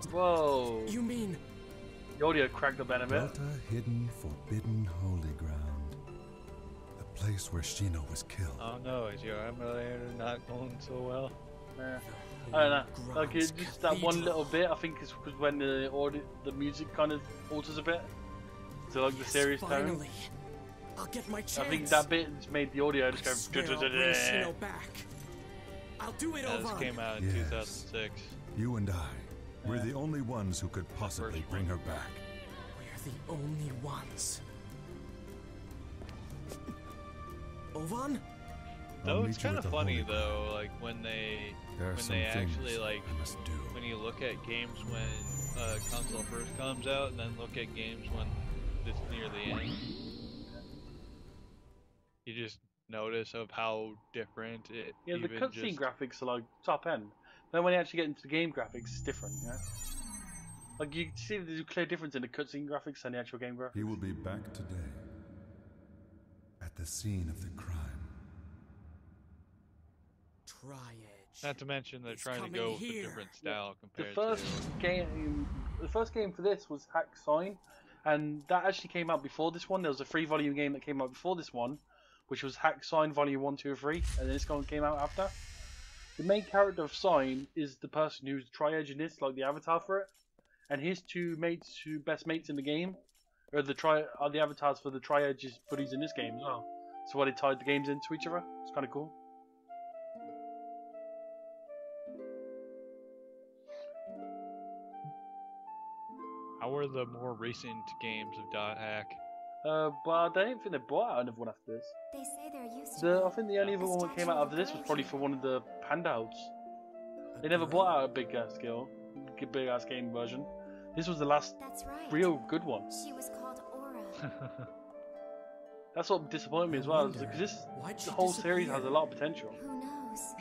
Whoa. You mean The audio cracked up a bit. Delta hidden, forbidden holy ground. The place where Shino was killed. Oh no, is your emulator not going so well? Yeah. I don't know. Like it, just that one little bit. I think it's because when the music kind of alters a bit to like the serious tone. finally? I'll get my chance. I think that bit just made the audio just go. I'll bring Shino back. I'll do it That over. came out in 2006. You and I, we're the only ones who could possibly bring her back. We're the only ones. Ovan? Though it's kind of funny though, like when they actually like when you look at games when console first comes out, and then look at games when it's near the end, you just notice of how different it. Yeah, the cutscene graphics are like top end. Then when you actually get into the game graphics, it's different. Yeah. Like you can see there's a clear difference in the cutscene graphics and the actual game graphics. He will be back today at the scene of the crime. Tri-Edge. Not to mention they're trying to go with a different style compared The first game for this was Hack Sign, and that actually came out before this one. There was a 3-volume game that came out before this one, which was Hack Sign Volume 1, 2, and 3, and then this one came out after. The main character of Sign is the person who's Tri-Edge in this, like the avatar for it, and his two best mates in the game are the avatars for the Tri-Edge's buddies in this game as well. So why they tied the games into each other. It's kind of cool. How are the more recent games of Dot Hack? But I don't think they brought out another one after this. They say there used to I think the only other one that came out after this was probably for one of the handouts. They never brought out a big ass game version. This was the last That's right. real good one. She was called Aura. That's what disappointed me as well, because the whole series has a lot of potential. Who knows?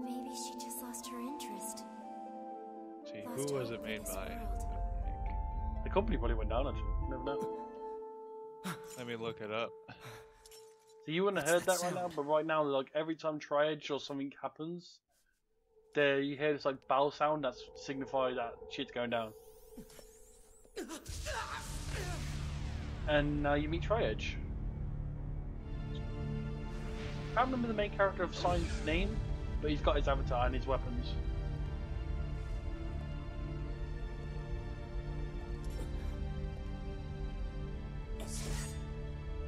Maybe she just lost her interest. See, Lost who was hope it for made this by? world. The company probably went down actually. You never know. Let me look it up. So you wouldn't have heard that right now, but right now, like every time Tri-Edge or something happens, there you hear this like bell sound that signifies that shit's going down. And now you meet Tri-Edge. I can't remember the main character of Sign's name, but he's got his avatar and his weapons.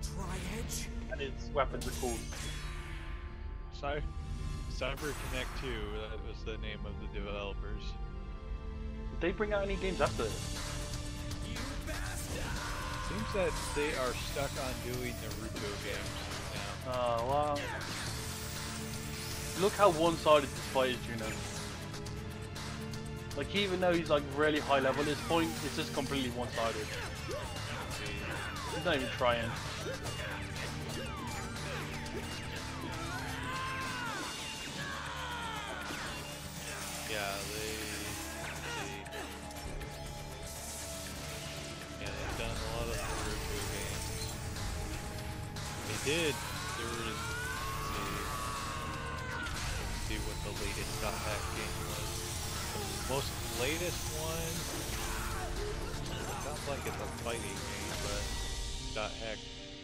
Tri-Edge? And his weapons are called. Cyber Connect 2, that was the name of the developers. Did they bring out any games after this? Seems that they are stuck on doing Naruto games now. Oh, wow. Look how one-sided this fight is, Juno. Like, even though he's like really high level at this point, it's just completely one-sided. He's not even trying. Yeah, they've done a lot of Naruto games. They did. There was let's see what the latest Dot Hack game was. The most latest one. It sounds like it's a fighting game, but Dot Hack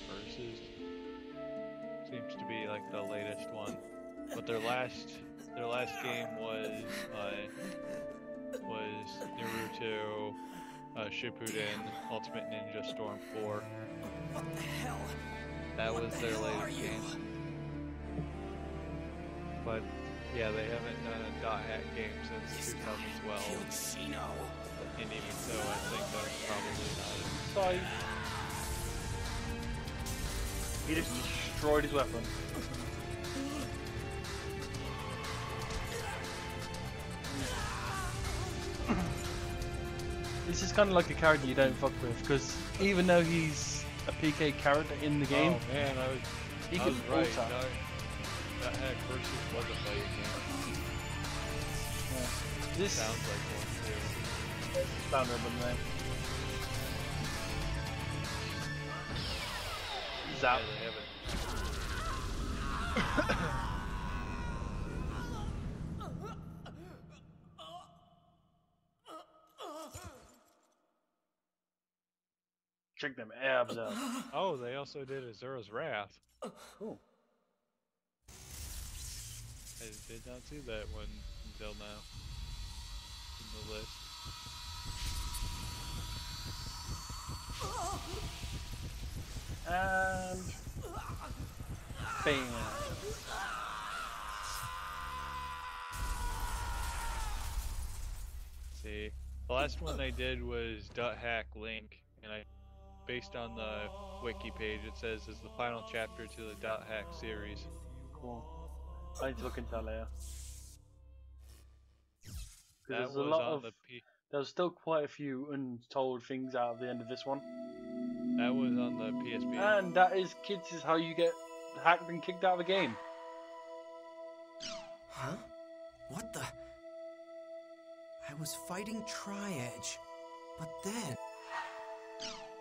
Versus seems to be like the latest one. But their last game was Naruto Shippuden Ultimate Ninja Storm 4. What the hell? That was their latest game. But yeah, they haven't done a Dot Hack game since 2012. Killed Shino. And even so, I think that's probably not it. So he just destroyed his weapon. This is kind of like a character you don't fuck with, because even though he's a PK character in the game, Oh man, he I can was right. auto. Dot Hack Versus was a fighting game. Yeah. This Sounds like one too. found a name. Zap. Yeah, they haven't. Check them abs out. Oh, they also did Azura's Wrath. Cool. I did not see that one until now in the list. And bam. See, the last one they did was .hack Link, and based on the wiki page, it says is the final chapter to the .hack series. Cool. I need to look into that later. That There's was a lot on of. the There's still quite a few untold things out of the end of this one. that was on the PSP. And that is, kids, is how you get hacked and kicked out of a game. Huh? What the? I was fighting Tri-Edge, but then...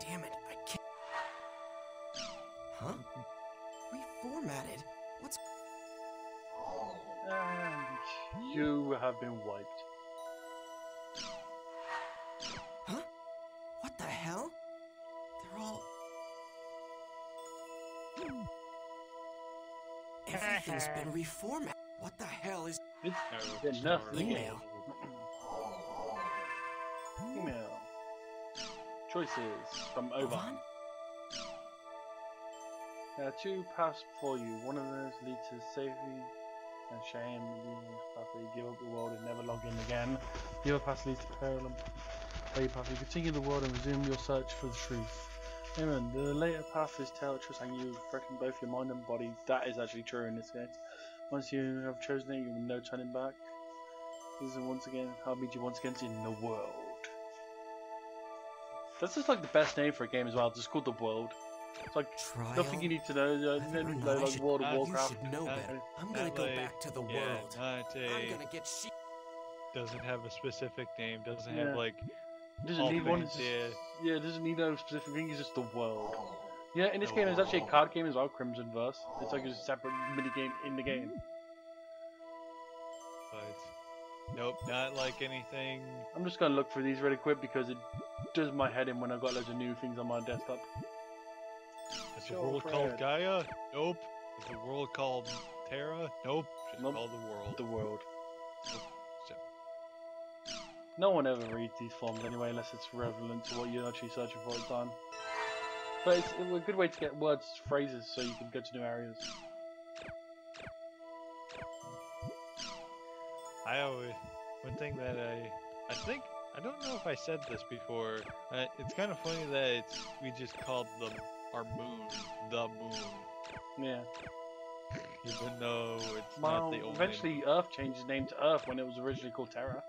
Damn it, I can't... Huh? Reformatted? What's... And you have been wiped. Huh? What the hell? They're all... Everything's been reformatted. What the hell is... It's enough Email. Email. Choices from Ovan. Ovan? There are two paths before you. One of those leads to safety and shame. The path where you give up the world and never log in again. The other path leads to peril. The path you continue the world and resume your search for the truth. Amen. The later path is torturous and you threaten both your mind and body. That is actually true in this case. Once you have chosen it, you have no turning back. This is once again, I'll meet you once again in the world. That's just like the best name for a game as well. It's just called The World. It's like Trial? nothing you need to know. You don't need to know like World of You Warcraft. should know better. I'm gonna go back to the world. I'm gonna get shit. Doesn't have a specific name. Doesn't Yeah. have like. Doesn't all need one. things, It's just, yeah. yeah, it doesn't need no specific thing. It's just the world. Yeah, in this game, there's actually a card game as well, Crimson Verse. It's like a separate mini game in the game. But nope, not like anything. I'm just gonna look for these really quick because it does my head in when I've got loads of new things on my desktop. Is the world called Gaia? Nope. Is the world called Terra? Nope. Just Nope. called the world. The world. So, No one ever reads these forms anyway, unless it's relevant to what you're actually searching for at the time. But it's a good way to get words, phrases, so you can go to new areas. I always one thing that I think I don't know if I said this before. It's kind of funny that we just called our moon the moon, Yeah. even though it's Well, not the only. eventually Earth changed its name to Earth when it was originally called Terra.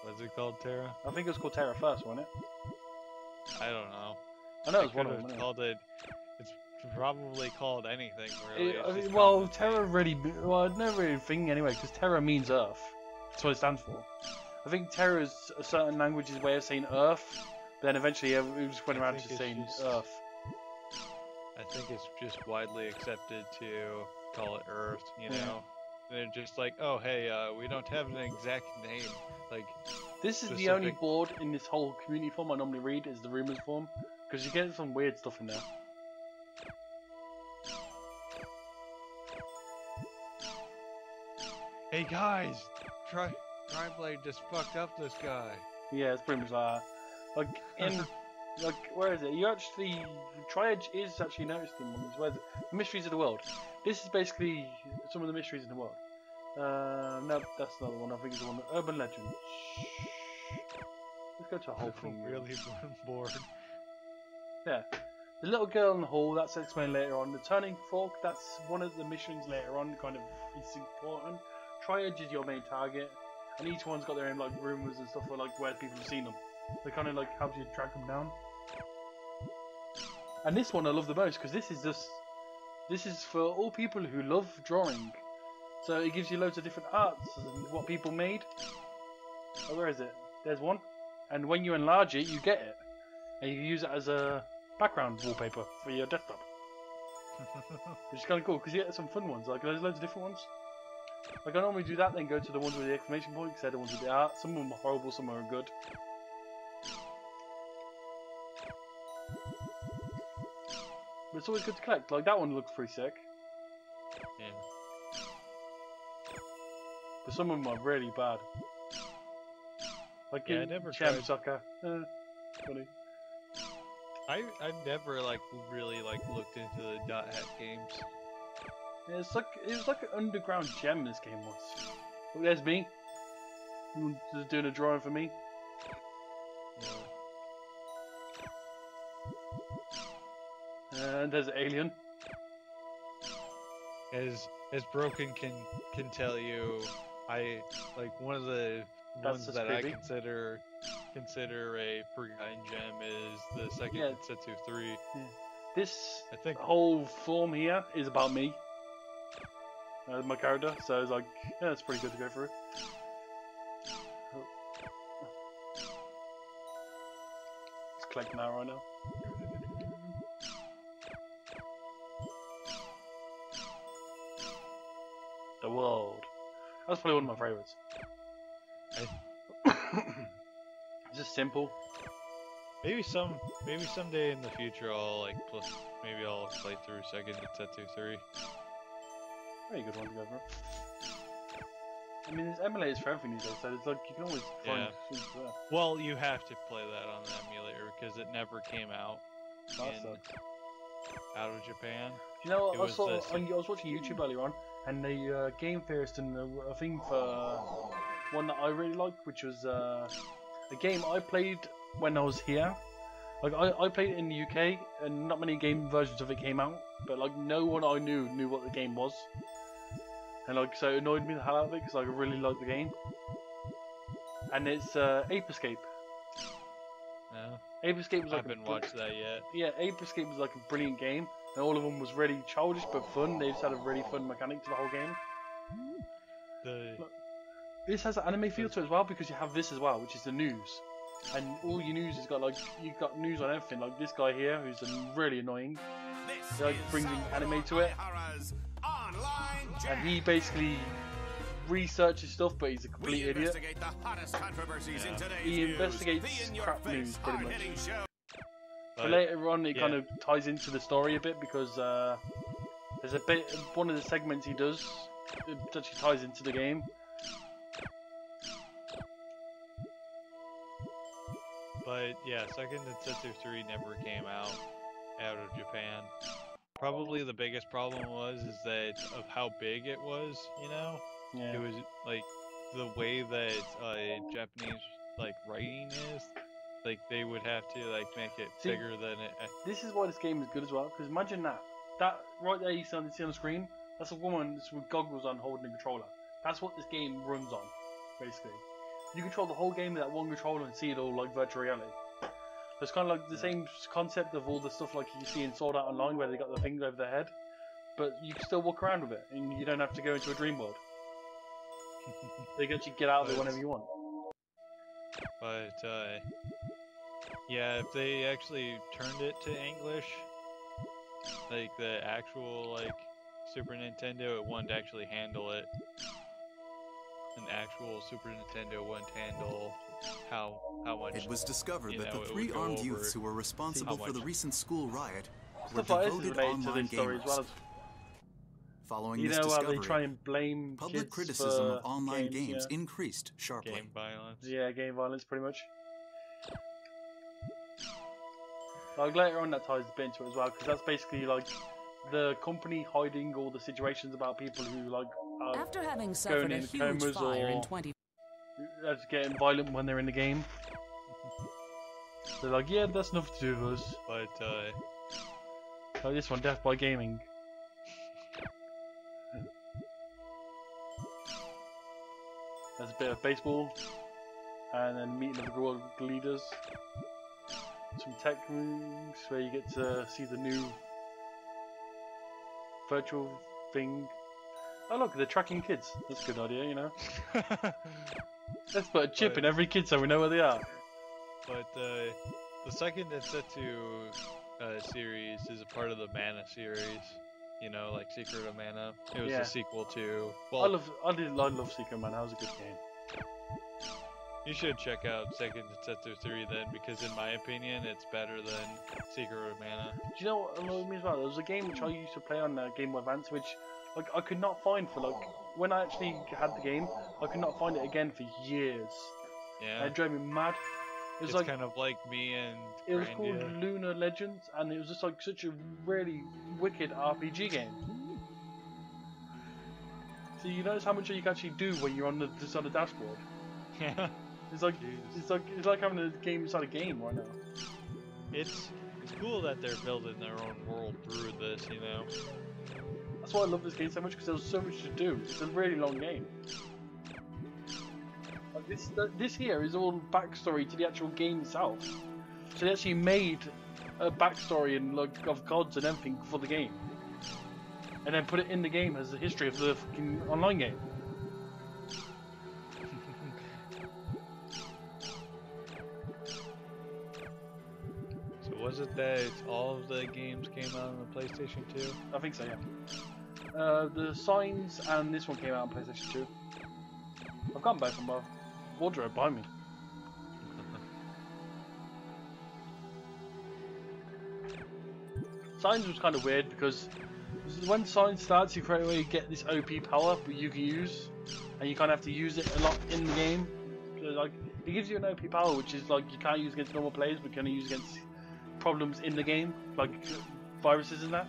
Was it called Terra? I think it was called Terra first, wasn't it? I don't know. I know They it was one could of have them. called it. It's probably called anything really. I It's mean, just well, called the Terra really, well, it's never really a thing anyway, because Terra means Earth. That's what it stands for. I think Terra is a certain language's way of saying Earth, but then eventually it just went I around think to it's saying just- Earth. I think it's just widely accepted to call it Earth, you Yeah. know? They're just like, oh, hey, we don't have an exact name. Like, This is the only board in this whole community form I normally read is the rumors form, because you get some weird stuff in there. hey guys, Tri-Blade just fucked up this guy. Yeah, it's pretty much like in like where is it? You actually Triage is actually noticed in one of these. Where is it? Mysteries of the World. This is basically some of the mysteries in the world. No, that's not the one. I think it's the one. Urban Legend. Let's go to a whole thing. Really bored. Yeah. The little girl in the hall, that's explained later on. The turning fork, that's one of the missions later on, kind of is important. Triage is your main target, and each one's got their own like rumors and stuff, or like where people have seen them. They kind of like helps you track them down. And this one I love the most because this is for all people who love drawing. So it gives you loads of different arts and what people made. Oh, where is it? There's one, and when you enlarge it, you get it, and you can use it as a background wallpaper for your desktop. Which is kind of cool because you get some fun ones. Like there's loads of different ones. Like I normally do that, then go to the ones with the exclamation point because they're the ones with the art. Some of them are horrible, some are good. But it's always good to collect. Like that one looks pretty sick. Yeah. But some of them are really bad. Like Yeah, I in never Gem tried. Sucker. Funny. I've never like really like looked into the dot hack games. Yeah, it was like an underground gem this game was. Look, there's me. Just doing a drawing for me. And there's an alien. As Broken can tell you, I like one of the That's ones just that creepy. I consider a forgotten gem is the second Yeah. Setsu 3. This I think whole form here is about me. My character, so it's like, yeah, it's pretty good to go through. Just collecting that right now. The world. That's probably one of my favorites. It's just simple. maybe someday in the future I'll like maybe I'll play through second Setsu 3. Very good one to go through. I mean, there's emulators for everything these days, so it's like you can always find things there. Well, you have to play that on the emulator because it never came out That sucks. out of Japan. You know, It I was saw this- I was watching YouTube earlier on, and the Game Theorist done a thing for one that I really liked, which was a game I played when I was here. Like I played it in the UK, and not many game versions of it came out, but like no one I knew what the game was, and like so it annoyed me the hell out of it because like, I really liked the game. And it's Ape Escape. No, Ape Escape was I like haven't watched that yet. Yeah, Ape Escape was like a brilliant game, and all of them was really childish but fun. They just had a really fun mechanic to the whole game. This has an anime feel to it as well because you have this as well, which is the news, and all your news has got like you've got news on everything. Like this guy here, who's really annoying, he like brings in anime to it, and he basically researches stuff, but he's a complete idiot. He investigates crap news pretty much. But later on, it kind of ties into the story a bit because there's a bit. One of the segments he does, it actually ties into the game. But yeah, second Setsu 3 never came out of Japan. Probably the biggest problem is that of how big it was, you know? Yeah. It was like the way that Japanese like writing is, like they would have to like make it See, bigger than it. This is why this game is good as well. Because imagine that right there you see on the screen. That's a woman with goggles on holding a controller. That's what this game runs on, basically. You control the whole game with that one controller and see it all like virtual reality. It's kind of like the same concept of all the stuff like you see in Sword Art Online where they got the things over their head, but you can still walk around with it and you don't have to go into a dream world. They can actually get out of it whenever you want. But yeah, if they actually turned it to English, like the actual like Super Nintendo, it wouldn't actually handle it. An actual Super Nintendo wouldn't handle how much. It was discovered that the it would three go armed over youths who were responsible how for the much- recent school riot were Stuff like this is devoted related to online this story as well. gamers. Following You this know how they discovery, try and blame public kids criticism for of online games yeah. increased sharply. game violence. Yeah, game violence, pretty much. Like later on, that ties a bit into it as well, because that's basically like the company hiding all the situations about people who like are After having suffered a in huge comas fire in or 20... that's getting violent when they're in the game. They're like, yeah, that's nothing to do with us. But Like this one, Death by Gaming. There's a bit of baseball, and then meeting of the world leaders. Some tech rooms where you get to see the new virtual thing. Oh look, they're tracking kids. That's a good idea, you know. Let's put a chip in every kid so we know where they are. But the second Setsu series is a part of the Mana series. You know, like Secret of Mana. It was Yeah. a sequel to. I love Secret Man. That was a good game. You should check out Second Setsu 3 then, because in my opinion, it's better than Secret of Mana. Do you know what annoyed me as well? There was a game which I used to play on Game Boy Advance, which like I could not find for like when I actually had the game, I could not find it again for years. Yeah. And it drove me mad. It was It's like kind of like me and it was called Grandia. Lunar Legends, and it was just like such a really wicked RPG game. So you notice how much you can actually do when you're on just on the dashboard. Yeah. It's like Jeez. it's like having a game inside a game right now. It's cool that they're building their own world through this, you know. That's why I love this game so much, because there's so much to do. It's a really long game. Like this here is all backstory to the actual game itself. So they actually made a backstory and like of gods and everything for the game, and then put it in the game as the history of the fucking online game. So was it that all of the games came out on the PlayStation 2? I think so, yeah. The Signs and this one came out on PlayStation 2. I've got both of them. Wardrobe behind me. Signs was kind of weird because when Signs starts, you straight away get this OP power that you can use, and you kind of have to use it a lot in the game. So, like, it gives you an OP power, which is like you can't use against normal players, but can use against problems in the game, like viruses and that.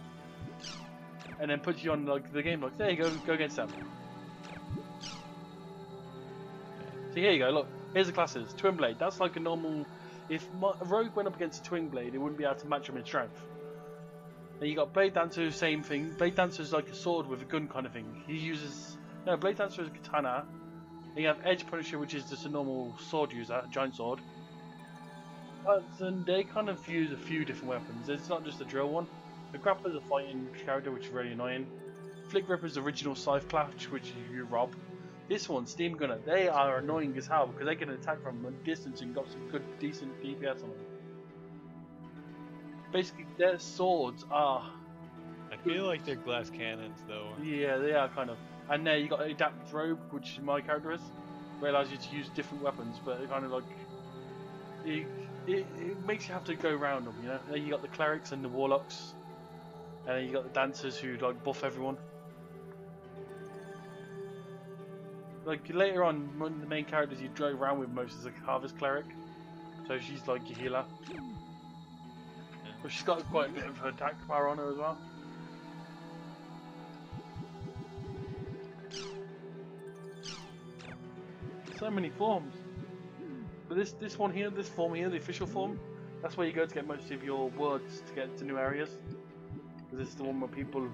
And then puts you on like the game, like there you go against them. So here you go, look, here's the classes. Twin Blade, that's like a normal, if a rogue went up against a Twin Blade, it wouldn't be able to match him in strength. Then you got Blade Dancer, same thing. Blade Dancer is like a sword with a gun kind of thing. He uses, no, Blade Dancer is a katana. Then you have Edge Punisher, which is just a normal sword user, a giant sword. And they kind of use a few different weapons. It's not just a drill one. The Grappler's a fighting character, which is really annoying. Flick Ripper's the original Scythe Clash, which you rob. This one, Steam Gunner, they are annoying as hell because they can attack from a distance and got some good, decent DPS on them. Basically, their swords are. I feel like they're glass cannons though. Yeah, they are kind of. And there you got Adaptive Robe, which my character is, where it allows you to use different weapons, but it kind of like. It makes you have to go around them, you know? Then you got the Clerics and the Warlocks, and then you got the Dancers who like buff everyone. Like later on, one of the main characters you drove around with most is a Harvest Cleric, so she's like your healer. But she's got quite a bit of attack power on her as well. So many forms. But this one here, this form here, the official form, that's where you go to get most of your words to get to new areas. Because this is the one where people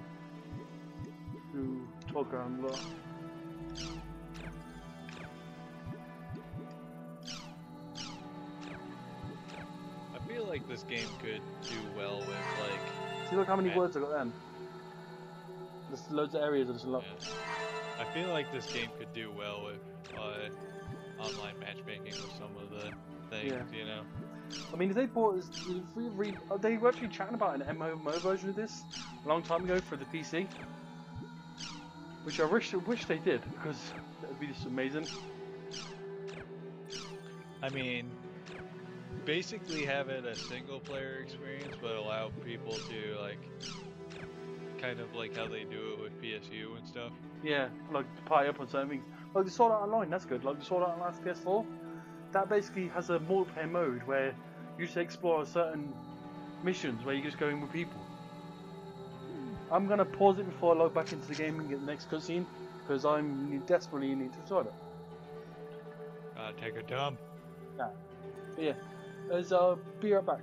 who talk around a lot. I feel like this game could do well with like. See, look how many words I got then. There's loads of areas. There's a lot. Yeah. I feel like this game could do well with online matchmaking with some of the things, Yeah. you know. I mean, if they bought this, they were actually chatting about an MMO version of this a long time ago for the PC, which I wish they did because that would be just amazing. I mean, basically have it a single player experience, but allow people to like, kind of like how they do it with PSU and stuff. Yeah, like party up on certain things. Like the Sword Art Online, that's good. Like the Sword Art Online PS4, that basically has a multiplayer mode where you just explore certain missions where you just go in with people. I'm gonna pause it before I log back into the game and get the next cutscene because I'm desperately need to start it. Take a dump. But yeah, be right back.